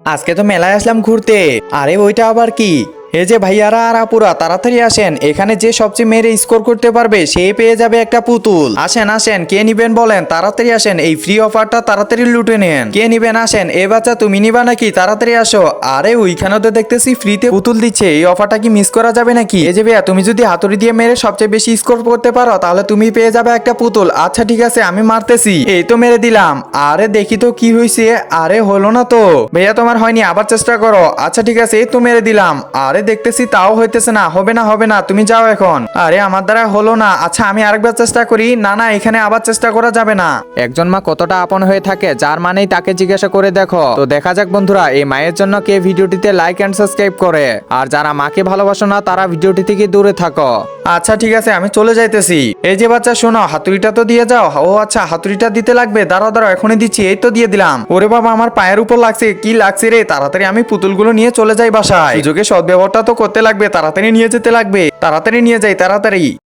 আজকে তো মেলায় আসলাম ঘুরতে। আরে ওইটা আবার কি? এই যে ভাইয়ারা আর আপুরা তাড়াতাড়ি আসেন, এখানে যে সবচেয়ে মেরে স্কোর করতে পারবে সে পেয়ে যাবে একটা পুতুল। আসেন আসেন, কে নিবেন বলেন, তাড়াতাড়ি আসেন, এই ফ্রি অফারটা তাড়াতাড়ি লুটে নেন। কে নিবেন আসেন। এ বাচ্চা তুমি নিবা নাকি? তাড়াতাড়ি আসো। আরে ওইখানে তো দেখতেছি ফ্রিতে পুতুল দিচ্ছে, এই অফারটা কি মিস করা যাবে নাকি? এই যে ভাইয়া, তুমি যদি হাতুড়ি দিয়ে মেরে সবচেয়ে বেশি স্কোর করতে পারো তাহলে তুমি পেয়ে যাবে একটা পুতুল। আচ্ছা ঠিক আছে, আমি মারতেছি। এই তো মেরে দিলাম। আরে দেখি তো কি হয়েছে। আরে হলো না তো ভাইয়া, তোমার হয়নি, আবার চেষ্টা করো। আচ্ছা ঠিক আছে, এই তো মেরে দিলাম। আরে দেখতেছি তাও হইতেছে না। হবে না হবে না, তুমি যাও এখন। আরে আমার দ্বারা হলো না। আচ্ছা আমি আরেকবার চেষ্টা করি। না না, এখানে আবার চেষ্টা করা যাবে না। একজন মা কতটা আপন হয়ে থাকে, যার মানেই তাকে জিজ্ঞাসা করে দেখো। তো দেখা যাক বন্ধুরা, এই মায়ের জন্য কে ভিডিওটিতে লাইক এন্ড সাবস্ক্রাইব করে। আর যারা মাকে ভালোবাসো না তারা ভিডিওটি থেকে দূরে থাকো। আচ্ছা ঠিক আছে, আমি চলে যাইতেছি। এই যে বাচ্চা শোনো, হাতুড়িটা তো দিয়ে যাও। ও আচ্ছা, হাতুড়িটা দিতে লাগবে, দাঁড়াও দাঁড়াও, এখনই দিচ্ছি। এই তো দিয়ে দিলাম। ওরে বাবা, আমার পায়ের উপর লাগছে। কি লাগছে রে? তাড়াতাড়ি আমি পুতুলগুলো নিয়ে চলে যাই বাসায়। সুযোগে সদ্ব্যবহারটা তো করতে লাগবে, তাড়াতাড়ি নিয়ে যেতে লাগবে। তাড়াতাড়ি নিয়ে যাই, তাড়াতাড়ি।